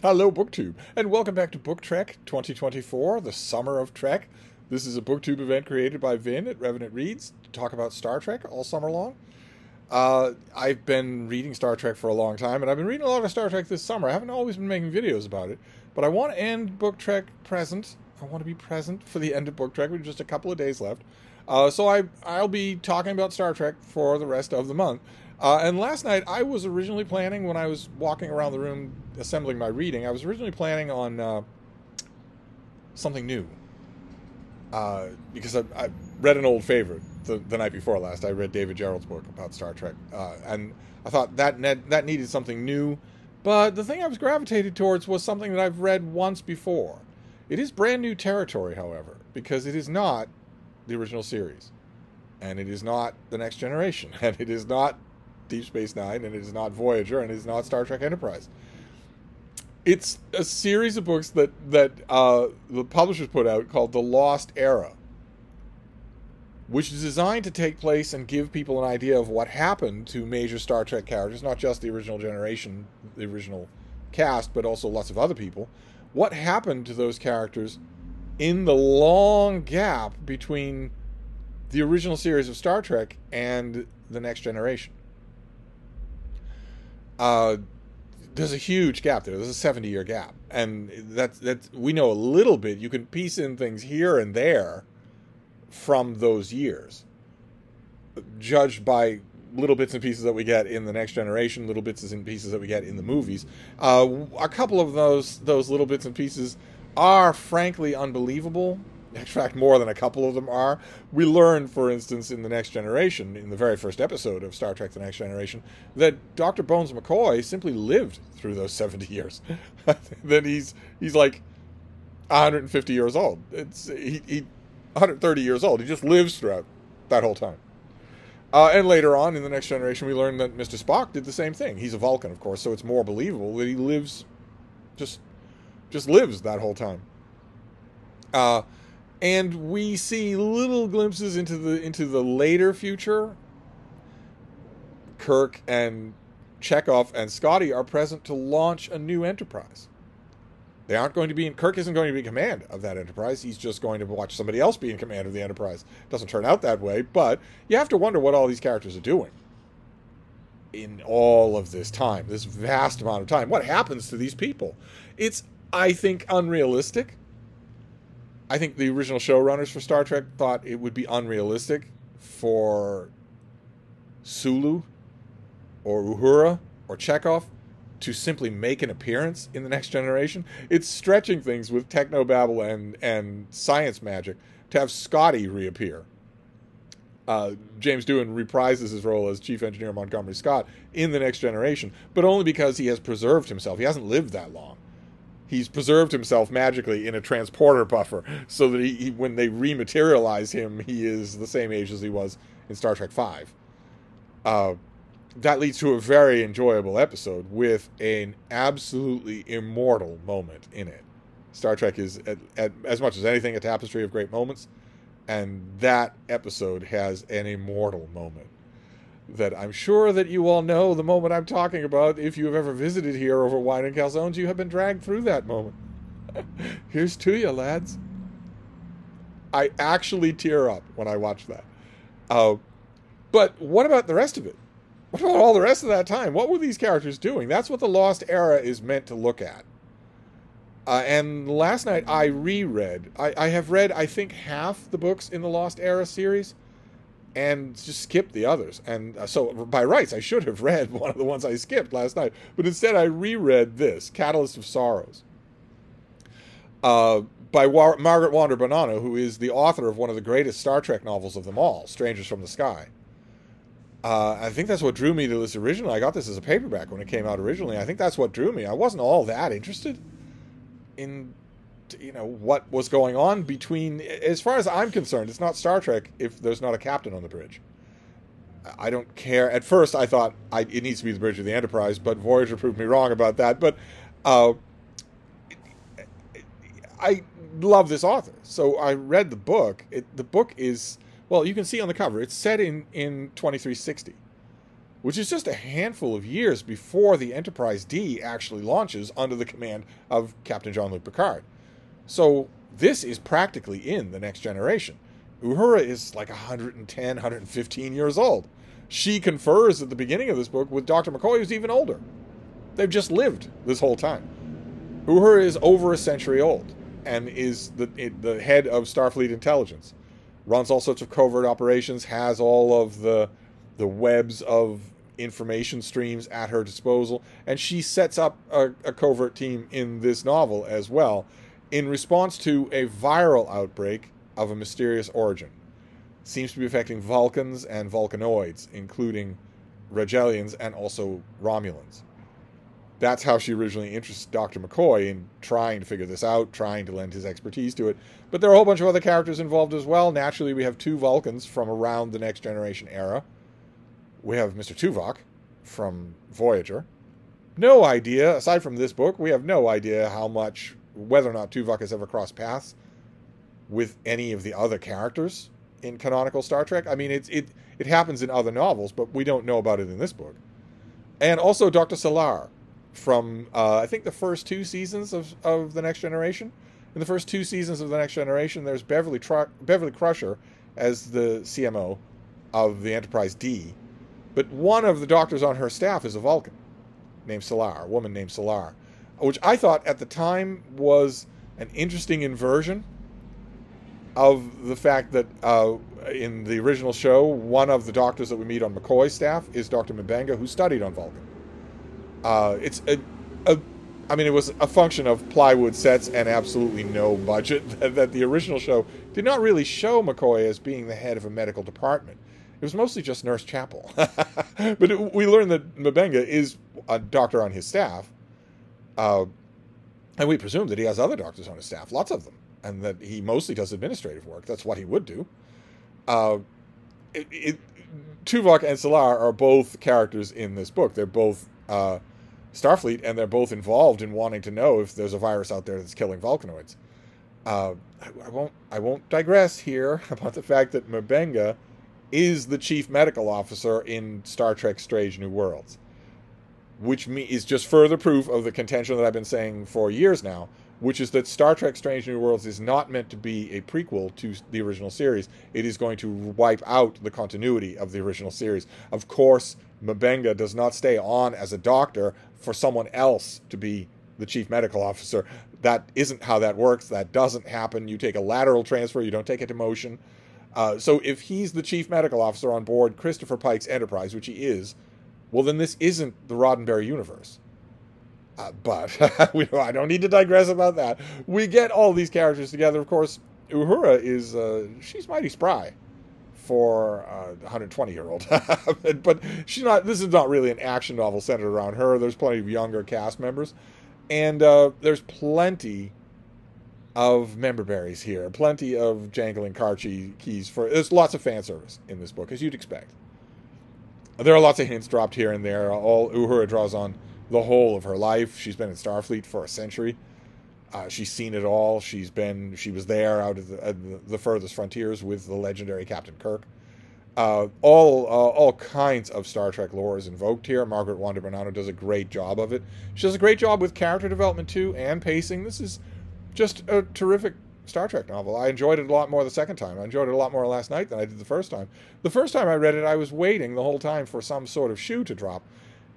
Hello, BookTube, and welcome back to Book Trek 2024, the summer of Trek. This is a BookTube event created by Vin at Revenant Reads to talk about Star Trek all summer long. I've been reading Star Trek for a long time, and I've been reading a lot of Star Trek this summer. I haven't always been making videos about it, but I want to end Book Trek present. I want to be present for the end of Book Trek with just a couple of days left. So I'll be talking about Star Trek for the rest of the month. And last night, I was originally planning, when I was walking around the room assembling my reading, I was originally planning on something new. Because I read an old favorite the night before last. I read David Gerrold's book about Star Trek. And I thought that needed something new. But the thing I was gravitated towards was something that I've read once before. It is brand new territory, however, because it is not the original series. And it is not The Next Generation. And it is not Deep Space Nine, and it is not Voyager, and it is not Star Trek Enterprise. It's a series of books that the publishers put out called The Lost Era, which is designed to take place and give people an idea of what happened to major Star Trek characters, not just the original generation, the original cast, but also lots of other people. What happened to those characters in the long gap between the original series of Star Trek and The Next Generation? There's a huge gap there. There's a 70-year gap, and that's we know a little bit. You can piece in things here and there from those years, judged by little bits and pieces that we get in The Next Generation, little bits and pieces that we get in the movies. A couple of those little bits and pieces are frankly unbelievable. In fact, more than a couple of them are. We learn, for instance, in The Next Generation, in the very first episode of Star Trek The Next Generation, that Dr. Bones McCoy simply lived through those 70 years. That he's like 150 years old. He 130 years old. He just lives throughout that whole time. And later on, in The Next Generation, we learn that Mr. Spock did the same thing. He's a Vulcan, of course, so it's more believable that he lives, just lives that whole time. And we see little glimpses into the later future. Kirk and Chekhov and Scotty are present to launch a new Enterprise. They aren't going to be Kirk isn't going to be in command of that Enterprise. He's just going to watch somebody else be in command of the Enterprise. Doesn't turn out that way, but you have to wonder what all these characters are doing in all of this time, this vast amount of time. What happens to these people? It's, I think, unrealistic. I think the original showrunners for Star Trek thought it would be unrealistic for Sulu or Uhura or Chekhov to simply make an appearance in The Next Generation. It's stretching things with technobabble and science magic to have Scotty reappear. James Doohan reprises his role as Chief Engineer Montgomery Scott in The Next Generation, but only because he has preserved himself. He hasn't lived that long. He's preserved himself magically in a transporter buffer so that he when they rematerialize him, he is the same age as he was in Star Trek V. That leads to a very enjoyable episode with an absolutely immortal moment in it. Star Trek is, at as much as anything, a tapestry of great moments, and that episode has an immortal moment that I'm sure that you all know the moment I'm talking about. If you have ever visited here over wine and calzones, you have been dragged through that moment. Here's to you, lads. I actually tear up when I watch that. But what about the rest of it? What about all the rest of that time? What were these characters doing? That's what The Lost Era is meant to look at. And last night I reread. I have read, I think, half the books in the Lost Era series, and just skipped the others. And so, by rights, I should have read one of the ones I skipped last night. But instead, I reread this, Catalyst of Sorrows, by Margaret Wander Bonanno, who is the author of one of the greatest Star Trek novels of them all, Strangers from the Sky. I think that's what drew me to this originally. I got this as a paperback when it came out originally. I think that's what drew me. I wasn't all that interested in what was going on between, as far as I'm concerned, it's not Star Trek if there's not a captain on the bridge. I don't care. At first I thought it needs to be the bridge of the Enterprise, but Voyager proved me wrong about that. But I love this author. So I read the book. The book is, well, you can see on the cover, it's set in 2360, which is just a handful of years before the Enterprise D actually launches under the command of Captain Jean-Luc Picard. So this is practically in The Next Generation. Uhura is like 110, 115 years old. She confers at the beginning of this book with Dr. McCoy, who's even older. They've just lived this whole time. Uhura is over a century old and is the head of Starfleet intelligence. Runs all sorts of covert operations, has all of the webs of information streams at her disposal, and she sets up a covert team in this novel as well in response to a viral outbreak of a mysterious origin. Seems to be affecting Vulcans and Vulcanoids, including Regelians and also Romulans. That's how she originally interested Dr. McCoy in trying to figure this out, trying to lend his expertise to it. But there are a whole bunch of other characters involved as well. Naturally, we have 2 Vulcans from around the Next Generation era. We have Mr. Tuvok from Voyager. No idea, aside from this book, we have no idea whether or not Tuvok has ever crossed paths with any of the other characters in canonical Star Trek. I mean, it happens in other novels, but we don't know about it in this book. And also Dr. Solar from, I think, the first 2 seasons of The Next Generation. In the first 2 seasons of The Next Generation, there's Beverly Crusher as the CMO of the Enterprise D. But one of the doctors on her staff is a Vulcan named Solar, a woman named Solar, which I thought at the time was an interesting inversion of the fact that in the original show, one of the doctors that we meet on McCoy's staff is Dr. M'Benga, who studied on Vulcan. It was a function of plywood sets and absolutely no budget that the original show did not really show McCoy as being the head of a medical department. It was mostly just Nurse Chapel. But we learned that M'Benga is a doctor on his staff, and we presume that he has other doctors on his staff, lots of them, and that he mostly does administrative work. That's what he would do. Tuvok and Solar are both characters in this book. They're both Starfleet, and they're both involved in wanting to know if there's a virus out there that's killing Vulcanoids. I won't digress here about the fact that M'Benga is the chief medical officer in Star Trek Strange New Worlds, which is just further proof of the contention that I've been saying for years now, which is that Star Trek Strange New Worlds is not meant to be a prequel to the original series. It is going to wipe out the continuity of the original series. Of course, M'Benga does not stay on as a doctor for someone else to be the chief medical officer. That isn't how that works. That doesn't happen. You take a lateral transfer. You don't take a demotion. So if he's the chief medical officer on board Christopher Pike's Enterprise, which he is, well, then this isn't the Roddenberry universe. But I don't need to digress about that. We get all these characters together. Of course, Uhura is, she's mighty spry for a 120-year-old. But she's not, this is not really an action novel centered around her. There's plenty of younger cast members. And there's plenty of member berries here. Plenty of jangling car keys. There's lots of fan service in this book, as you'd expect. There are lots of hints dropped here and there. All Uhura draws on the whole of her life. She's been in Starfleet for a century. She's seen it all. She was there out of the furthest frontiers with the legendary Captain Kirk. All kinds of Star Trek lore is invoked here. Margaret Wanda Bernardo does a great job of it. She does a great job with character development too, and pacing. This is just a terrific Star Trek novel. I enjoyed it a lot more the second time. I enjoyed it a lot more last night than I did the first time. The first time I read it, I was waiting the whole time for some sort of shoe to drop.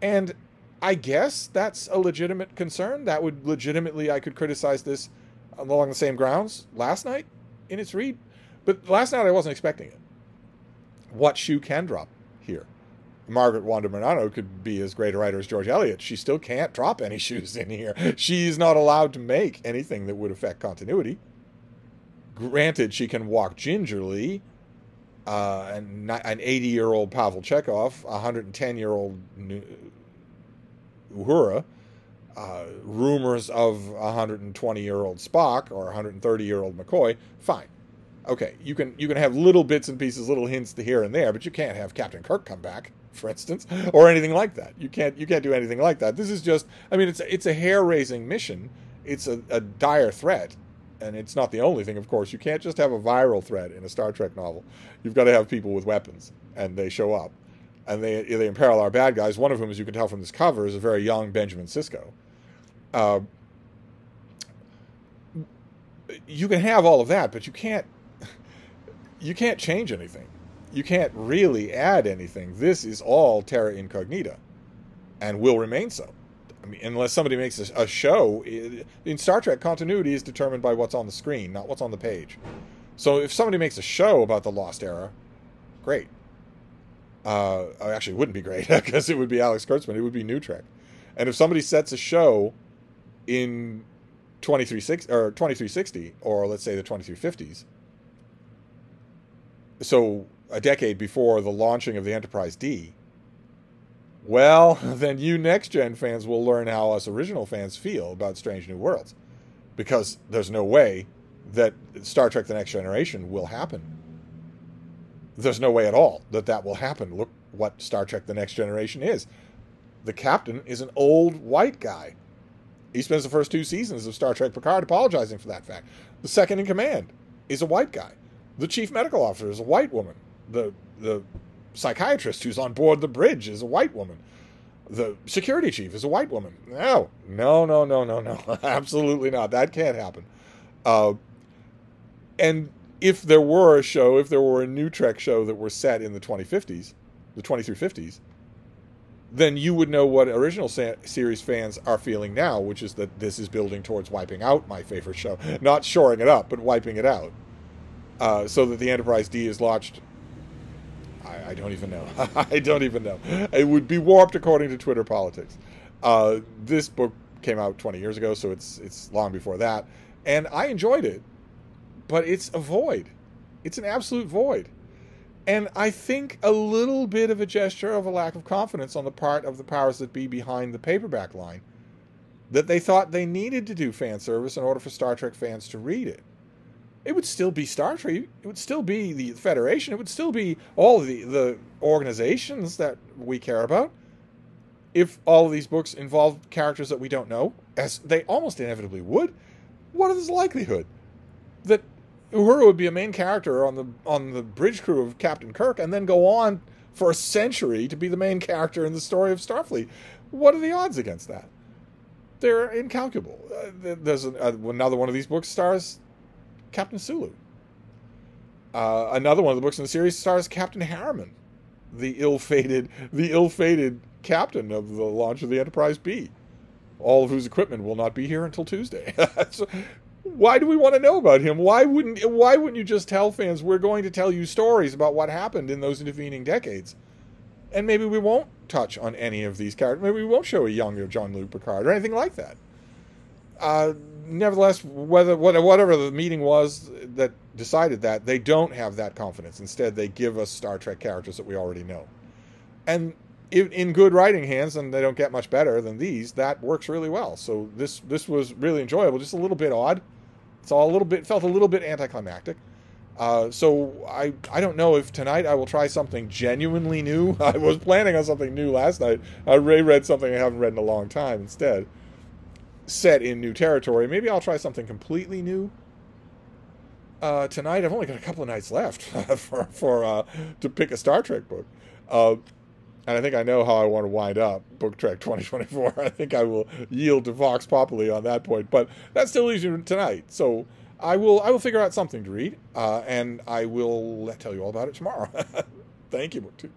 And I guess that's a legitimate concern. That would legitimately, I could criticize this along the same grounds last night in its read. But last night I wasn't expecting it. What shoe can drop here? Margaret Wanda Bernardo could be as great a writer as George Eliot. She still can't drop any shoes in here. She's not allowed to make anything that would affect continuity. Granted, she can walk gingerly. An 80-year-old Pavel Chekhov, a 110-year-old Uhura, rumors of a 120-year-old Spock or 130-year-old McCoy, fine. Okay, you can have little bits and pieces, little hints to here and there, but you can't have Captain Kirk come back, for instance, or anything like that. You can't do anything like that. This is just, I mean, it's a hair-raising mission. It's a dire threat, and it's not the only thing, of course. You can't just have a viral threat in a Star Trek novel. You've got to have people with weapons, and they show up. and they imperil our bad guys. One of whom, as you can tell from this cover, is a very young Benjamin Sisko. You can have all of that, but you can't change anything. You can't really add anything. This is all terra incognita, and will remain so. I mean, unless somebody makes a show. In Star Trek, continuity is determined by what's on the screen, not what's on the page. So if somebody makes a show about the Lost Era, great. Actually, it wouldn't be great, because it would be Alex Kurtzman. It would be New Trek. And if somebody sets a show in 2360, or let's say the 2350s, so a decade before the launching of the Enterprise D, well, then you next-gen fans will learn how us original fans feel about Strange New Worlds, because there's no way that Star Trek The Next Generation will happen. There's no way at all that that will happen. Look what Star Trek The Next Generation is. The captain is an old white guy. He spends the first 2 seasons of Star Trek Picard apologizing for that fact. The second in command is a white guy. The chief medical officer is a white woman. The psychiatrist who's on board the bridge is a white woman. The security chief is a white woman. No. Absolutely not. That can't happen. And if there were a show, if there were a New Trek show that were set in the 2050s, the 2350s, then you would know what original series fans are feeling now, which is that this is building towards wiping out my favorite show. Not shoring it up, but wiping it out. So that the Enterprise D is launched. I don't even know. I don't even know. It would be warped according to Twitter politics. This book came out 20 years ago, so it's long before that. And I enjoyed it, but it's a void. It's an absolute void. And I think a little bit of a gesture of a lack of confidence on the part of the powers that be behind the paperback line, that they thought they needed to do fan service in order for Star Trek fans to read it. It would still be Star Trek. It would still be the Federation. It would still be all of the organizations that we care about. If all of these books involved characters that we don't know, as they almost inevitably would, what is the likelihood that Uhura would be a main character on the bridge crew of Captain Kirk and then go on for a century to be the main character in the story of Starfleet? What are the odds against that? They're incalculable. There's another one of these books stars Captain Sulu. Another one of the books in the series stars Captain Harriman, the ill-fated captain of the launch of the Enterprise B, all of whose equipment will not be here until Tuesday. So, why do we want to know about him? Why wouldn't you just tell fans, we're going to tell you stories about what happened in those intervening decades, and maybe we won't touch on any of these characters. Maybe we won't show a younger Jean-Luc Picard or anything like that. Nevertheless, whatever the meeting was that decided that, they don't have that confidence. Instead, they give us Star Trek characters that we already know. And in good writing hands, and they don't get much better than these, that works really well. So this was really enjoyable, just a little bit odd. Felt a little bit anticlimactic. So I don't know if tonight I will try something genuinely new. I was planning on something new last night. I reread something I haven't read in a long time instead, set in new territory. Maybe I'll try something completely new tonight. I've only got a couple of nights left to pick a Star Trek book. And I think I know how I want to wind up Book Trek 2024. I think I will yield to Vox Populi on that point. But that still leaves you tonight. So I will figure out something to read, and I will tell you all about it tomorrow. Thank you, BookTube.